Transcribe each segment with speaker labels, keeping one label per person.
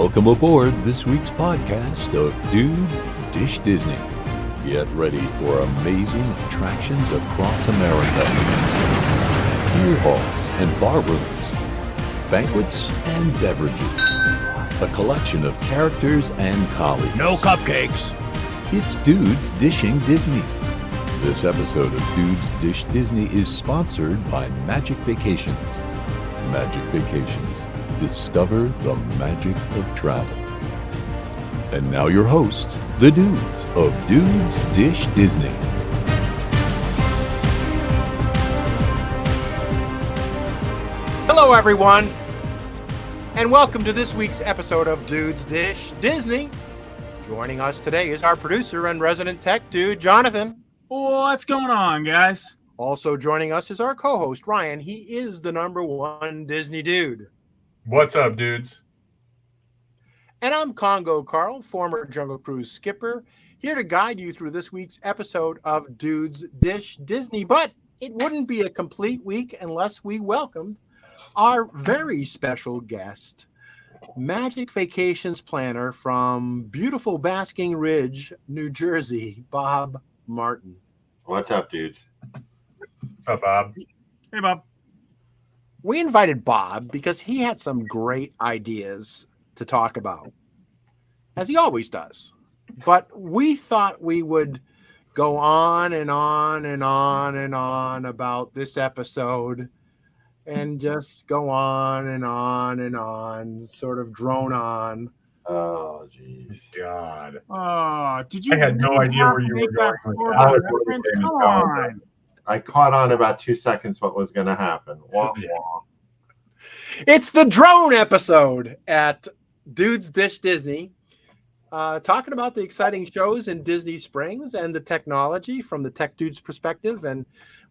Speaker 1: Welcome aboard this week's podcast of Dudes Dish Disney. Get ready for amazing attractions across America. Beer halls and bar rooms, banquets and beverages, a collection of characters and colleagues.
Speaker 2: No cupcakes.
Speaker 1: It's Dudes Dishing Disney. This episode of Dudes Dish Disney is sponsored by Magic Vacations. Magic Vacations. Discover the magic of travel. And now your hosts, the dudes of Dudes Dish Disney.
Speaker 2: Hello, everyone, and welcome to this week's episode of Dudes Dish Disney. Joining us today is our producer and resident tech dude, Jonathan.
Speaker 3: What's going on, guys?
Speaker 2: Also joining us is our co-host, Ryan. He is the number one Disney dude.
Speaker 4: What's up, dudes?
Speaker 2: And I'm Congo Carl, former Jungle Cruise skipper, here to guide you through this week's episode of Dudes Dish Disney. But it wouldn't be a complete week unless we welcomed our very special guest, Magic Vacations planner from beautiful Basking Ridge, New Jersey, Bob Martin.
Speaker 5: What's up, dudes?
Speaker 4: What's up, Bob?
Speaker 3: Hey, Bob.
Speaker 2: We invited Bob because he had some great ideas to talk about, as he always does. But we thought we would go on and on and on and on about this episode and just go on and on and on, sort of drone on.
Speaker 5: Oh, jeez.
Speaker 4: God.
Speaker 3: Oh, did you?
Speaker 4: I had no idea where you were going with
Speaker 5: that.
Speaker 3: Reference? Come on.
Speaker 5: I caught on about 2 seconds what was going to happen. Wah, wah.
Speaker 2: It's the drone episode at Dudes Dish Disney, talking about the exciting shows in Disney Springs and the technology from the tech dude's perspective. And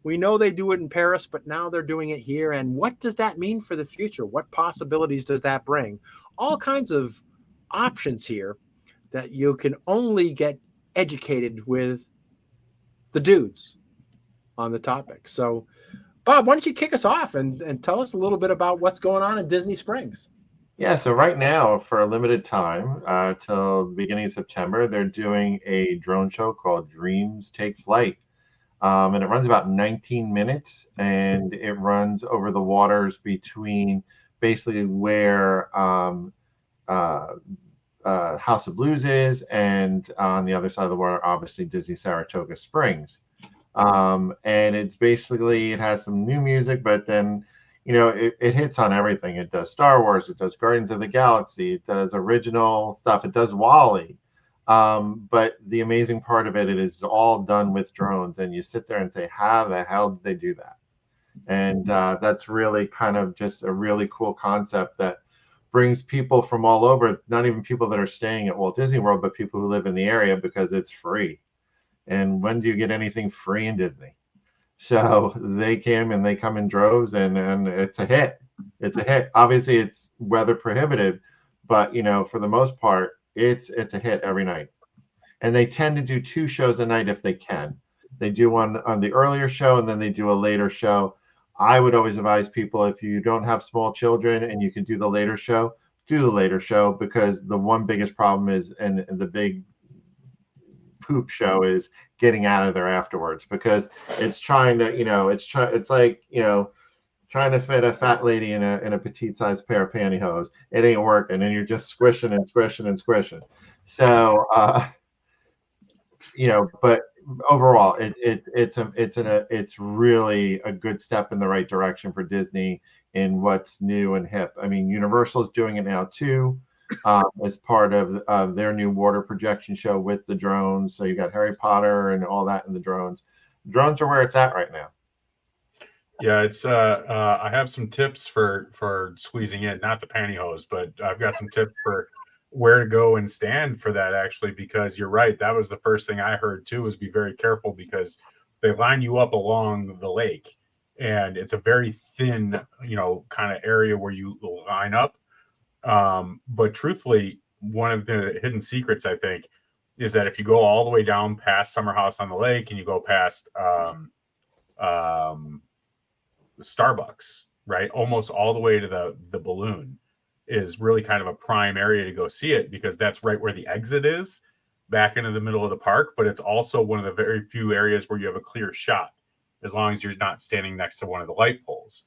Speaker 2: we know they do it in Paris, but now they're doing it here. And what does that mean for the future? What possibilities does that bring? All kinds of options here that you can only get educated with the dudes on the topic. So, Bob, why don't you kick us off and tell us a little bit about what's going on in Disney Springs?
Speaker 5: Yeah, so right now, for a limited time, till the beginning of September, they're doing a drone show called Dreams Take Flight. And it runs about 19 minutes, and it runs over the waters between basically where House of Blues is, and on the other side of the water, obviously, Disney Saratoga Springs. And it's basically, it has some new music, but then, you know, it hits on everything. It does Star Wars, it does Guardians of the Galaxy, it does original stuff, it does WALL-E. But the amazing part of it is all done with drones, and you sit there and say, how the hell did they do that? And that's really kind of just a really cool concept that brings people from all over, not even people that are staying at Walt Disney World, but people who live in the area, because it's free. And when do you get anything free in Disney? So they came, and they come in droves, and it's a hit. It's a hit. Obviously, it's weather prohibitive, but, you know, for the most part, it's a hit every night. And they tend to do 2 shows a night if they can. They do one on the earlier show, and then they do a later show. I would always advise people, if you don't have small children and you can do the later show, do the later show, because the one biggest problem is, and the big poop show is getting out of there afterwards, because it's trying to, you know, it's like, you know, trying to fit a fat lady in a petite sized pair of pantyhose. It ain't working, and you're just squishing and squishing and squishing. So you know, but overall it's really a good step in the right direction for Disney in what's new and hip. I mean, Universal is doing it now too, as part of their new water projection show with the drones. So you got Harry Potter and all that in the drones. Drones are where it's at right now.
Speaker 4: Yeah, it's I have some tips for squeezing in, not the pantyhose, but I've got some tips for where to go and stand for that, actually, because you're right. That was the first thing I heard too, is be very careful, because they line you up along the lake, and it's a very thin, you know, kind of area where you line up. But truthfully, one of the hidden secrets, I think, is that if you go all the way down past Summer House on the Lake, and you go past Starbucks, right, almost all the way to the balloon, is really kind of a prime area to go see it, because that's right where the exit is back into the middle of the park. But it's also one of the very few areas where you have a clear shot, as long as you're not standing next to one of the light poles.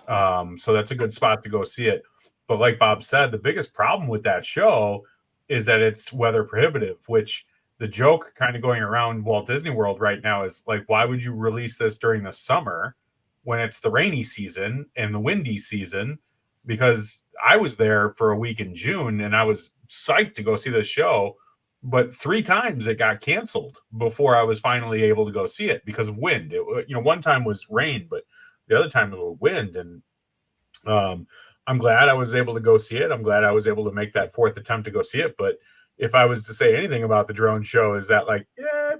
Speaker 4: So that's a good spot to go see it. But like Bob said, the biggest problem with that show is that it's weather prohibitive, which the joke kind of going around Walt Disney World right now is like, why would you release this during the summer when it's the rainy season and the windy season? Because I was there for a week in June and I was psyched to go see this show, but 3 times it got canceled before I was finally able to go see it because of wind. One time was rain, but the other time it was wind. And I'm glad I was able to go see it. I'm glad I was able to make that 4th attempt to go see it. But if I was to say anything about the drone show, is that like,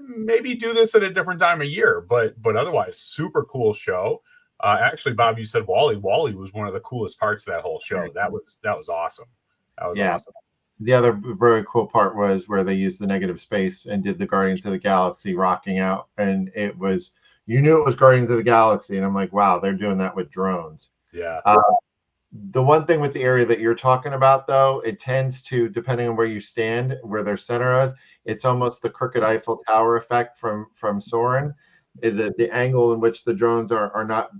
Speaker 4: maybe do this at a different time of year, but otherwise super cool show. Actually, Bob, you said Wally. Wally was one of the coolest parts of that whole show. That was awesome. That was awesome.
Speaker 5: The other very cool part was where they used the negative space and did the Guardians of the Galaxy rocking out. And it was, you knew it was Guardians of the Galaxy. And I'm like, wow, they're doing that with drones.
Speaker 4: Yeah.
Speaker 5: The one thing with the area that you're talking about, though, it tends to, depending on where you stand, where their center is, it's almost the crooked Eiffel Tower effect from Soarin'. The angle in which the drones are not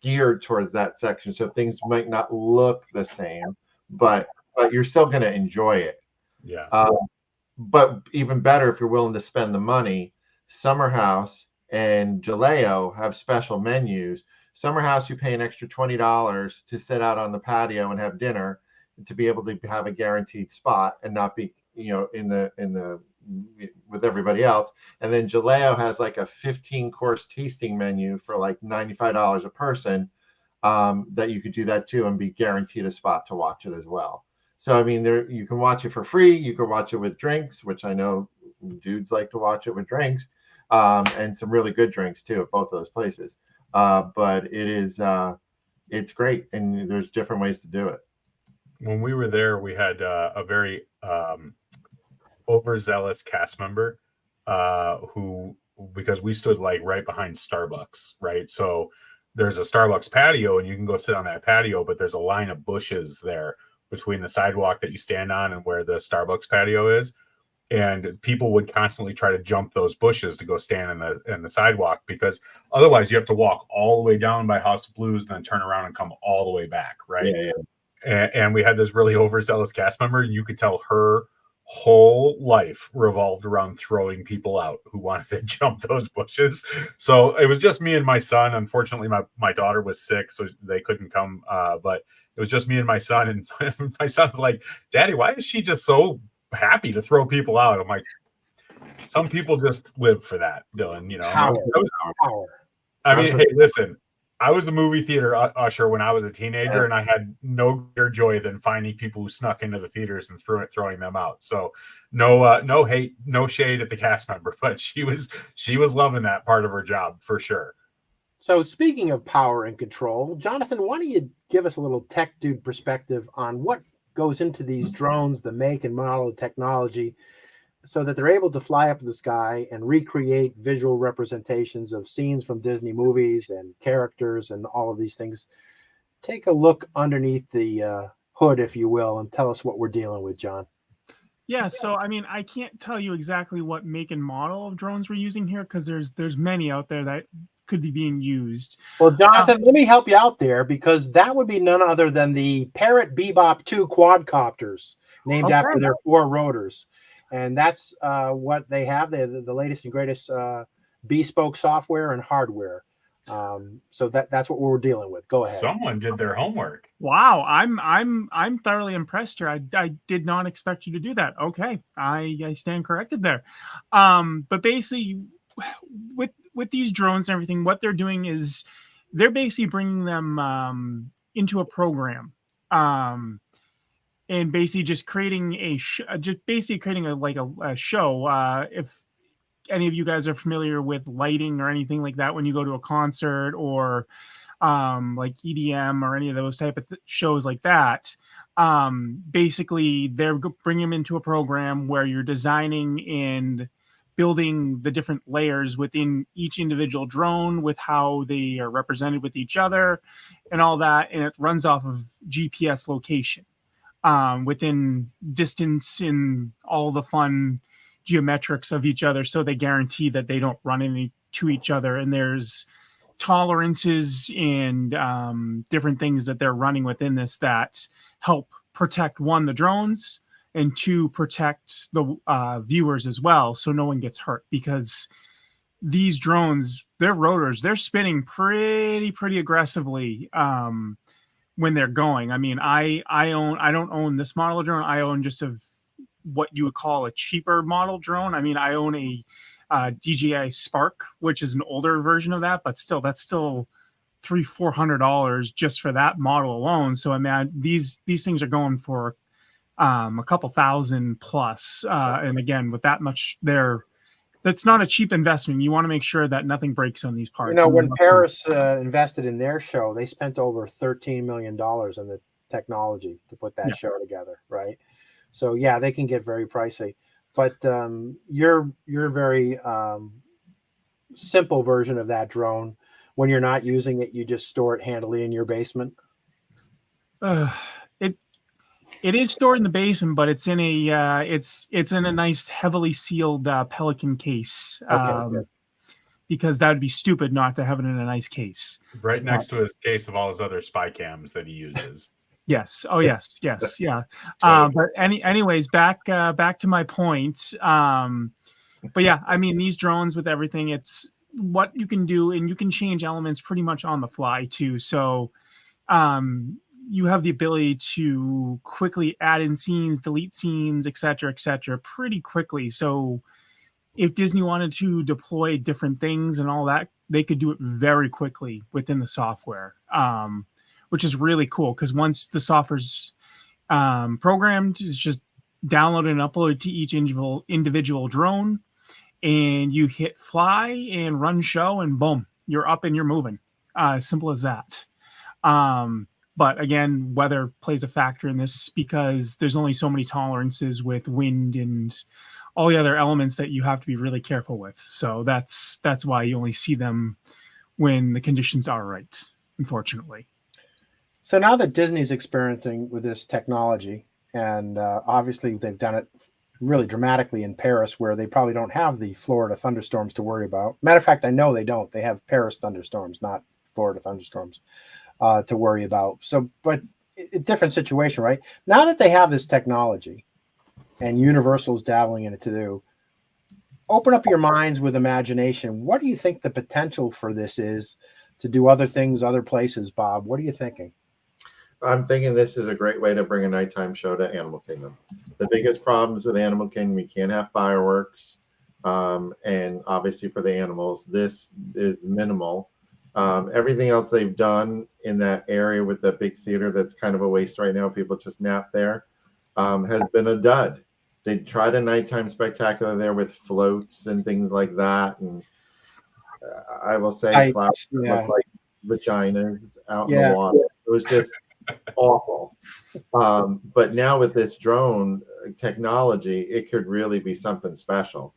Speaker 5: geared towards that section, so things might not look the same, but you're still going to enjoy it.
Speaker 4: Yeah.
Speaker 5: But even better, if you're willing to spend the money, Summer House and Jaleo have special menus. Summer House, you pay an extra $20 to sit out on the patio and have dinner, to be able to have a guaranteed spot and not be, in the with everybody else. And then Jaleo has like a 15-course tasting menu for like $95 a person, that you could do that too and be guaranteed a spot to watch it as well. So I mean, you can watch it for free. You can watch it with drinks, which I know dudes like to watch it with drinks, and some really good drinks too at both of those places. But it is it's great, and there's different ways to do it.
Speaker 4: When we were there, we had a very overzealous cast member who, because we stood like right behind Starbucks, right? So there's a Starbucks patio and you can go sit on that patio, but there's a line of bushes there between the sidewalk that you stand on and where the Starbucks patio is. And people would constantly try to jump those bushes to go stand in the sidewalk, because otherwise you have to walk all the way down by House of Blues and then turn around and come all the way back, right?
Speaker 5: Yeah.
Speaker 4: And we had this really overzealous cast member. You could tell her whole life revolved around throwing people out who wanted to jump those bushes. So it was just me and my son. Unfortunately, my daughter was sick, so they couldn't come. But it was just me and my son. And my son's like, "Daddy, why is she just so happy to throw people out?" I'm like, some people just live for that, Dylan.
Speaker 2: Power.
Speaker 4: I mean, hey, listen, I was the movie theater usher when I was a teenager, and I had no greater joy than finding people who snuck into the theaters and throwing them out. So no hate, no shade at the cast member, but she was loving that part of her job for sure.
Speaker 2: So speaking of power and control, Jonathan, why don't you give us a little tech dude perspective on what goes into these drones, the make and model of technology, so that they're able to fly up in the sky and recreate visual representations of scenes from Disney movies and characters and all of these things. Take a look underneath the hood, if you will, and tell us what we're dealing with, John.
Speaker 3: Yeah, so I mean, I can't tell you exactly what make and model of drones we're using here, because there's many out there that could be being used.
Speaker 2: Well, Jonathan, let me help you out there, because that would be none other than the Parrot Bebop 2 quadcopters, named after their 4 rotors. And that's what they have. They're the latest and greatest bespoke software and hardware. So that's what we're dealing with. Go ahead.
Speaker 4: Someone did their homework.
Speaker 3: Wow, I'm thoroughly impressed here. I did not expect you to do that. Okay, I stand corrected there. But basically, with these drones and everything, what they're doing is they're basically bringing them into a program. And basically just creating a show. If any of you guys are familiar with lighting or anything like that, when you go to a concert or like EDM or any of those type of shows like that, basically they're bringing them into a program where you're designing and building the different layers within each individual drone with how they are represented with each other and all that. And it runs off of GPS location. within distance in all the fun geometrics of each other, so they guarantee that they don't run into each other. And there's tolerances and different things that they're running within this that help protect, one, the drones, and two, protect the viewers as well, so no one gets hurt. Because these drones, their rotors, they're spinning pretty aggressively when they're going. I mean, I don't own this model of drone. I own just what you would call a cheaper model drone. I mean, I own a DJI Spark, which is an older version of that, but still, that's still $300-400 just for that model alone. So I mean, these things are going for a couple thousand plus, and again, with that much there, that's not a cheap investment. You want to make sure that nothing breaks on these parts.
Speaker 2: You know, when Paris invested in their show, they spent over $13 million on the technology to put that show together, right? So yeah, they can get very pricey. But your very simple version of that drone, when you're not using it, you just store it handily in your basement.
Speaker 3: It is stored in the basement, but it's in a it's in a nice heavily sealed Pelican case. Because that would be stupid not to have it in a nice case.
Speaker 4: Right next to his case of all his other spy cams that he uses.
Speaker 3: Yes. Oh, yes. Yeah. But anyways, back to my point. But yeah, I mean, these drones with everything, it's what you can do, and you can change elements pretty much on the fly too. So, you have the ability to quickly add in scenes, delete scenes, et cetera, pretty quickly. So if Disney wanted to deploy different things and all that, they could do it very quickly within the software, which is really cool, because once the software's programmed, it's just downloaded and uploaded to each individual drone, and you hit fly and run show, and boom, you're up and you're moving. Simple as that. But again, weather plays a factor in this, because there's only so many tolerances with wind and all the other elements that you have to be really careful with. So that's why you only see them when the conditions are right, unfortunately.
Speaker 2: So now that Disney's experimenting with this technology, and obviously they've done it really dramatically in Paris, where they probably don't have the Florida thunderstorms to worry about. Matter of fact, I know they don't. They have Paris thunderstorms, not Florida thunderstorms to worry about. So, but a different situation, right? Now that they have this technology, and Universal's dabbling in it to do, open up your minds with imagination. What do you think the potential for this is to do other things, other places, Bob? What are you thinking?
Speaker 5: I'm thinking this is a great way to bring a nighttime show to Animal Kingdom. The biggest problems with Animal Kingdom, you can't have fireworks. And obviously for the animals, this is minimal. Everything else they've done in that area with the big theater that's kind of a waste right now, people just nap there, has been a dud. They tried a nighttime spectacular there with floats and things like that. And I will say flowers look like vaginas out in the water. It was just awful. But now with this drone technology, it could really be something special.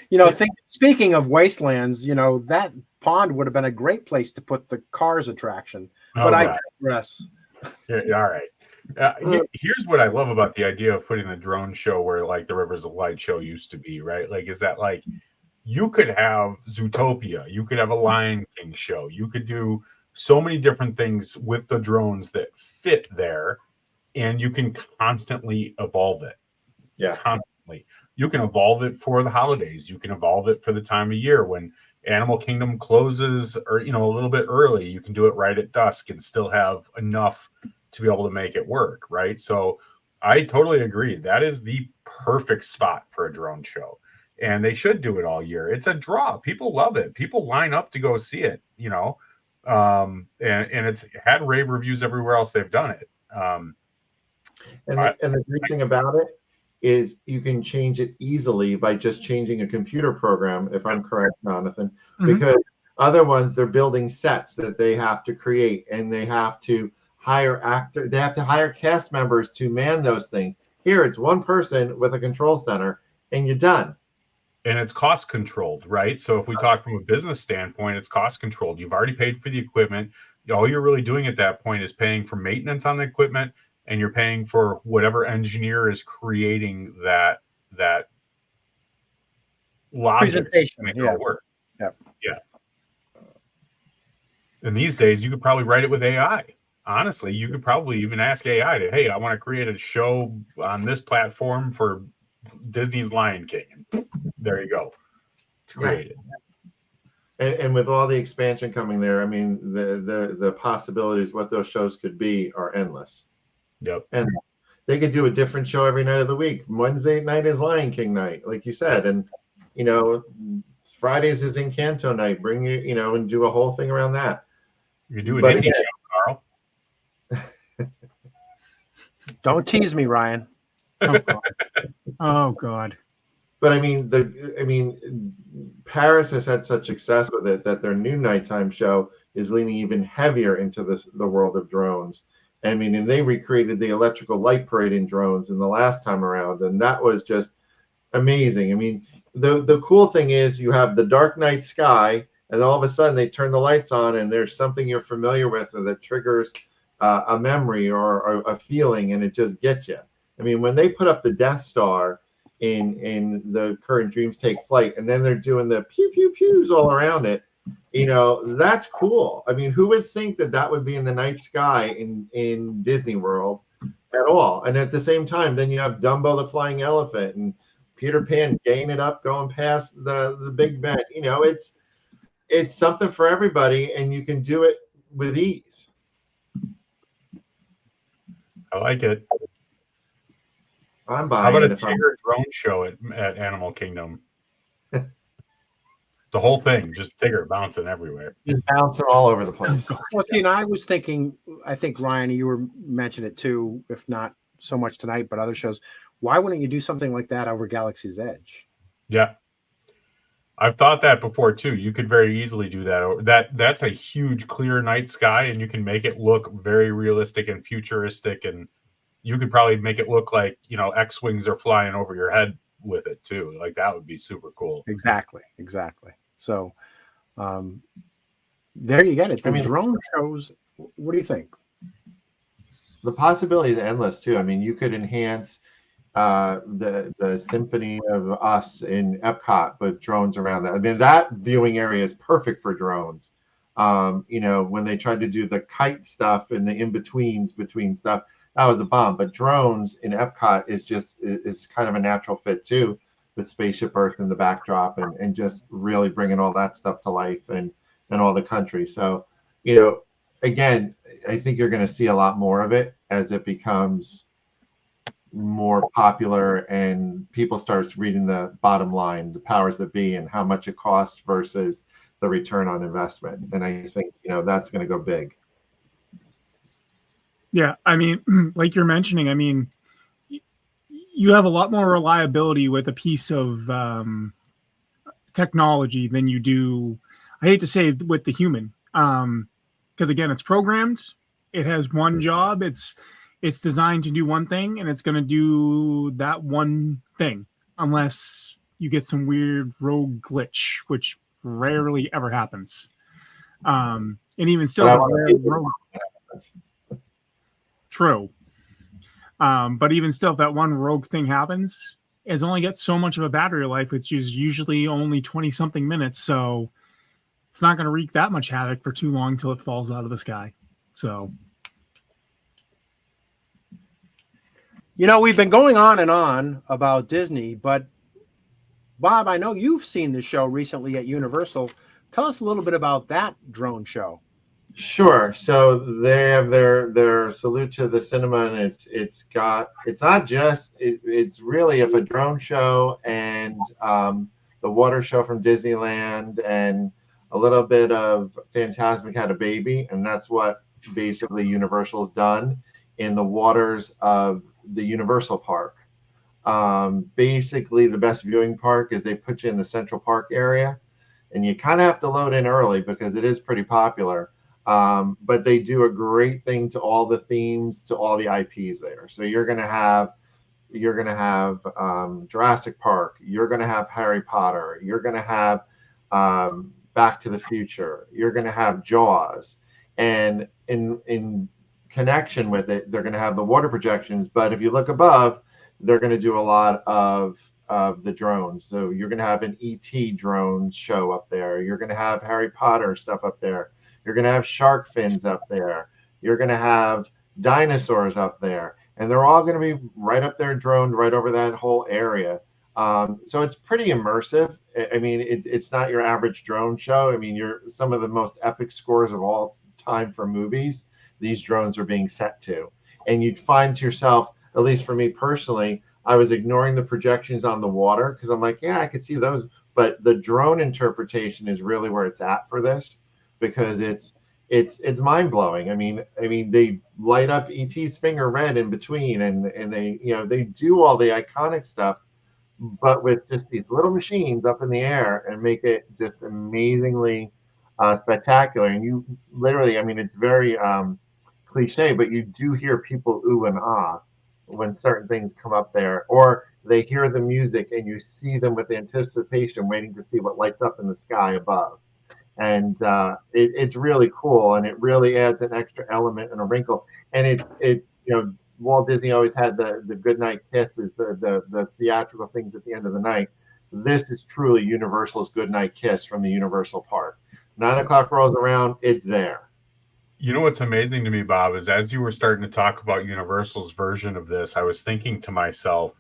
Speaker 2: You know, speaking of wastelands, you know, that pond would have been a great place to put the Cars attraction. But I digress.
Speaker 4: Yeah, all right. Here's what I love about the idea of putting the drone show where like the Rivers of Light show used to be, right? Like, is that like you could have Zootopia, you could have a Lion King show, you could do so many different things with the drones that fit there, and you can constantly evolve it.
Speaker 5: Yeah.
Speaker 4: Constantly. You can evolve it for the holidays. You can evolve it for the time of year when Animal Kingdom closes, or, you know, a little bit early. You can do it right at dusk and still have enough to be able to make it work, right? So I totally agree. That is the perfect spot for a drone show. And they should do it all year. It's a draw. People love it. People line up to go see it, you know. And it's had rave reviews everywhere else they've done it.
Speaker 5: And the great thing about it is you can change it easily by just changing a computer program, if I'm correct, Jonathan, because other ones, they're building sets that they have to create, and they have to hire cast members to man those things. Here, it's one person with a control center, and you're done.
Speaker 4: And it's cost controlled, right? So if we talk from a business standpoint, it's cost controlled. You've already paid for the equipment. All you're really doing at that point is paying for maintenance on the equipment and you're paying for whatever engineer is creating that logic to
Speaker 2: Presentation,
Speaker 4: make it
Speaker 2: yeah.
Speaker 4: all work.
Speaker 2: Yep.
Speaker 4: Yeah. And these days, you could probably write it with AI. Honestly, you could probably even ask AI to, hey, I want to create a show on this platform for Disney's Lion King. And there you go. It's created.
Speaker 5: And with all the expansion coming there, I mean, the possibilities, what those shows could be, are endless.
Speaker 4: Yep.
Speaker 5: And they could do a different show every night of the week. Wednesday night is Lion King night, like you said. And, you know, Fridays is Encanto night. Bring you, you know, and do a whole thing around that.
Speaker 4: You could do an
Speaker 5: But
Speaker 4: indie
Speaker 5: again-
Speaker 4: show, Carl.
Speaker 2: Don't tease me, Ryan.
Speaker 3: Oh God. Oh God.
Speaker 5: But I mean, Paris has had such success with it that their new nighttime show is leaning even heavier into the world of drones. I mean, and they recreated the electrical light parade in drones in the last time around, and that was just amazing. I mean, the cool thing is you have the dark night sky, and all of a sudden they turn the lights on, and there's something you're familiar with that triggers a memory or a feeling, and it just gets you. I mean, when they put up the Death Star in the current Dreams Take Flight, and then they're doing the pew pew pews all around it, you know, that's cool. I mean, who would think that would be in the night sky in Disney World at all? And at the same time, then you have Dumbo the Flying Elephant and Peter Pan gaining it up, going past the Big Ben. You know, it's something for everybody, and you can do it with ease.
Speaker 4: I like it.
Speaker 5: I'm
Speaker 4: How
Speaker 5: buying
Speaker 4: about a
Speaker 5: it. If I'm,
Speaker 4: Tigger drone show at Animal Kingdom? The whole thing, just Tigger bouncing everywhere.
Speaker 5: just bouncing all over the place.
Speaker 2: Well, see, and I was thinking, I think, Ryan, you were mentioning it too, if not so much tonight, but other shows. Why wouldn't you do something like that over Galaxy's Edge?
Speaker 4: Yeah. I've thought that before too. You could very easily do that. That's a huge clear night sky, and you can make it look very realistic and futuristic, and you could probably make it look like, you know, X-wings are flying over your head with it too. Like that would be super cool.
Speaker 2: Exactly. So there you get it. The
Speaker 5: I mean-
Speaker 2: drone shows. What do you think?
Speaker 5: The possibility is endless too. I mean, you could enhance the Symphony of Us in Epcot with drones around that. I mean, that viewing area is perfect for drones. You know, when they tried to do the kite stuff and the in-betweens between stuff, that was a bomb. But drones in Epcot is kind of a natural fit too, with Spaceship Earth in the backdrop and just really bringing all that stuff to life and all the country. So, you know, again, I think you're going to see a lot more of it as it becomes more popular and people start reading the bottom line, the powers that be, and how much it costs versus the return on investment. And I think, you know, that's going to go big.
Speaker 3: Yeah, I mean, like you're mentioning, I mean, you have a lot more reliability with a piece of technology than you do, I hate to say, with the human. Because again, it's programmed. It has one job. It's designed to do one thing, and it's going to do that one thing, unless you get some weird rogue glitch, which rarely ever happens. And even still, true. But even still, if that one rogue thing happens, it's only got so much of a battery life, which is usually only 20-something minutes. So it's not going to wreak that much havoc for too long till it falls out of the sky. So,
Speaker 2: You know, we've been going on and on about Disney, but Bob, I know you've seen the show recently at Universal. Tell us a little bit about that drone show.
Speaker 5: Sure. So they have their salute to the cinema, and it's not just it's really a drone show and the water show from Disneyland and a little bit of Fantasmic had a baby, and that's what basically Universal's done in the waters of the Universal Park. Basically, the best viewing park is they put you in the Central Park area, and you kind of have to load in early because it is pretty popular. But they do a great thing to all the themes, to all the IPs there. So you're gonna have Jurassic Park, you're gonna have Harry Potter, you're gonna have Back to the Future, you're gonna have Jaws, and in connection with it, they're going to have the water projections. But if you look above, they're going to do a lot of the drones. So you're going to have an ET drone show up there. You're going to have Harry Potter stuff up there. You're going to have shark fins up there. You're going to have dinosaurs up there. And they're all going to be right up there, droned right over that whole area. So it's pretty immersive. I mean, it's not your average drone show. I mean, you're some of the most epic scores of all time for movies. These drones are being set to. And you'd find to yourself, at least for me personally, I was ignoring the projections on the water because I'm like, yeah, I could see those. But the drone interpretation is really where it's at for this, because it's mind blowing. I mean, they light up ET's finger red in between, and they, you know, they do all the iconic stuff, but with just these little machines up in the air and make it just amazingly spectacular. And you literally, I mean, it's very cliche, but you do hear people ooh and ah when certain things come up there, or they hear the music and you see them with anticipation waiting to see what lights up in the sky above. And it's really cool, and it really adds an extra element and a wrinkle. And it you know, Walt Disney always had the goodnight kisses, the theatrical things at the end of the night. This is truly Universal's goodnight kiss from the Universal Park. 9 o'clock rolls around, it's there.
Speaker 4: You know what's amazing to me, Bob, is as you were starting to talk about Universal's version of this, I was thinking to myself,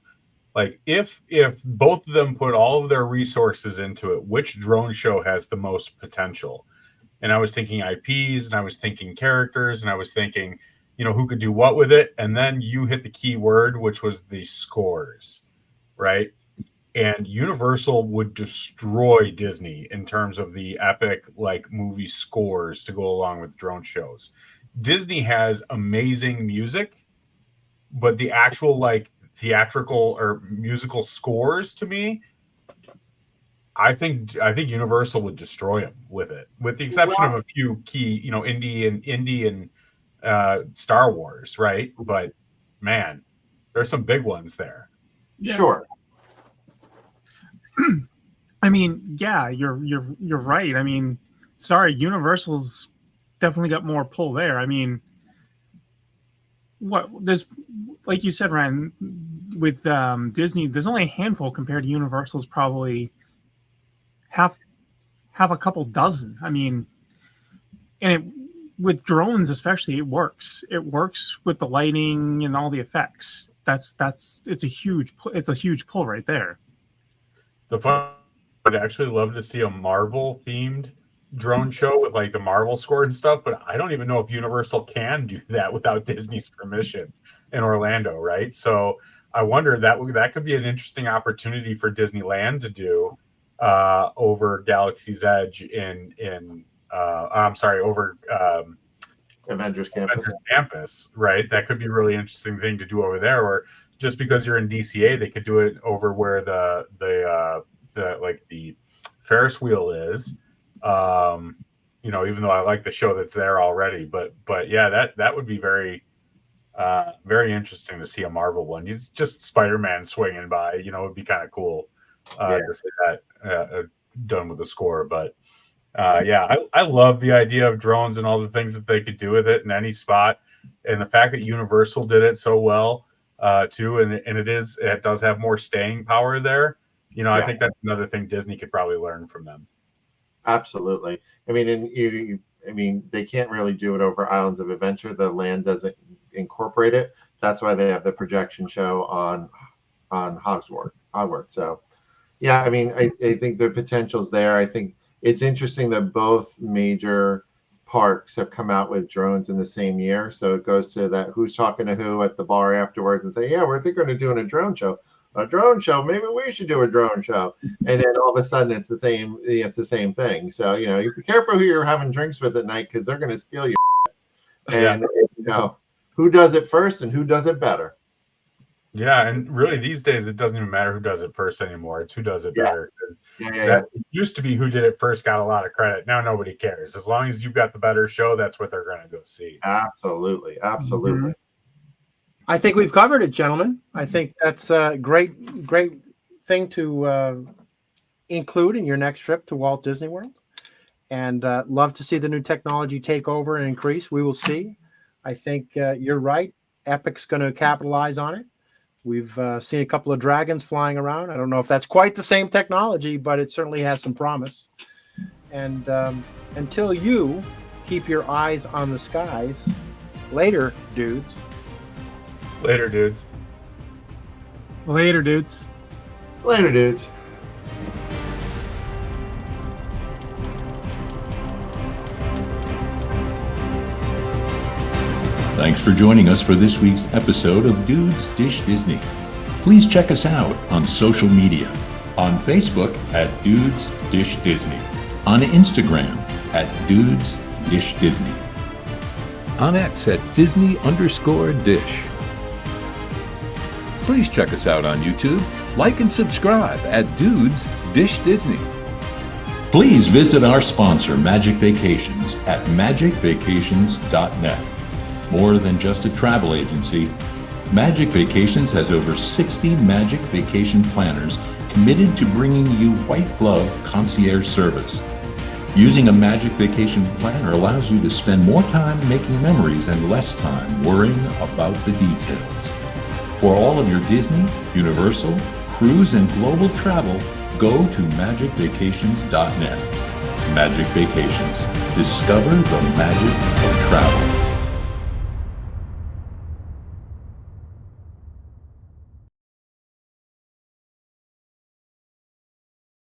Speaker 4: like, if both of them put all of their resources into it, which drone show has the most potential? And I was thinking IPs, and I was thinking characters, and I was thinking, you know, who could do what with it? And then you hit the key word, which was the scores, right? And Universal would destroy Disney in terms of the epic, like, movie scores to go along with drone shows. Disney has amazing music, but the actual, like, theatrical or musical scores, to me, I think Universal would destroy them with it, with the exception of a few key, you know, indie and Star Wars, right? But man, there's some big ones there.
Speaker 3: Yeah.
Speaker 5: Sure.
Speaker 3: I mean, yeah, you're right. I mean, sorry, Universal's definitely got more pull there. I mean, what there's, like you said, Ryan, with Disney, there's only a handful compared to Universal's probably have a couple dozen. I mean, and with drones especially, it works. It works with the lighting and all the effects. It's a huge pull right there.
Speaker 4: The fun, I'd actually love to see a Marvel themed drone show with like the Marvel score and stuff, but I don't even know if Universal can do that without Disney's permission in Orlando, right? So I wonder that could be an interesting opportunity for Disneyland to do over Galaxy's Edge over
Speaker 5: Avengers Campus,
Speaker 4: right? That could be a really interesting thing to do over there. Or just because you're in DCA, they could do it over where the Ferris wheel is. You know, even though I like the show that's there already, but yeah, that would be very very interesting to see a Marvel one. He's just Spider-Man swinging by. You know, it'd be kind of cool to see that done with the score. But yeah, I love the idea of drones and all the things that they could do with it in any spot, and the fact that Universal did it so well too, and it does have more staying power there. You know, I think that's another thing Disney could probably learn from them.
Speaker 5: Absolutely. I mean, they can't really do it over Islands of Adventure. The land doesn't incorporate it. That's why they have the projection show on Hogwarts. So, yeah, I mean, I think the potential's there. I think it's interesting that both major parks have come out with drones in the same year. So it goes to that who's talking to who at the bar afterwards and say, yeah, we're thinking of doing a drone show. A drone show, maybe we should do a drone show. And then all of a sudden it's the same thing. So, you know, you be careful who you're having drinks with at night, because they're going to steal your and you know, who does it first and who does it better.
Speaker 4: Yeah, and really these days it doesn't even matter who does it first anymore. It's who does it better. It used to be who did it first got a lot of credit. Now nobody cares. As long as you've got the better show, that's what they're going to go see.
Speaker 5: Absolutely.
Speaker 3: Mm-hmm.
Speaker 2: I think we've covered it, gentlemen. I think that's a great thing to include in your next trip to Walt Disney World. And love to see the new technology take over and increase. We will see. I think you're right. Epic's going to capitalize on it. We've seen a couple of dragons flying around. I don't know if that's quite the same technology, but it certainly has some promise. And until you keep your eyes on the skies, later, dudes.
Speaker 4: Later, dudes.
Speaker 3: Later, dudes.
Speaker 5: Later, dudes.
Speaker 1: Thanks for joining us for this week's episode of Dudes Dish Disney. Please check us out on social media. On Facebook at Dudes Dish Disney. On Instagram at Dudes Dish Disney. On X at Disney_Dish. Please check us out on YouTube. Like and subscribe at Dudes Dish Disney. Please visit our sponsor, Magic Vacations, at magicvacations.net. More than just a travel agency, Magic Vacations has over 60 Magic Vacation planners committed to bringing you white glove concierge service. Using a Magic Vacation planner allows you to spend more time making memories and less time worrying about the details. For all of your Disney, Universal, cruise, and global travel, go to magicvacations.net. Magic Vacations. Discover the magic of travel.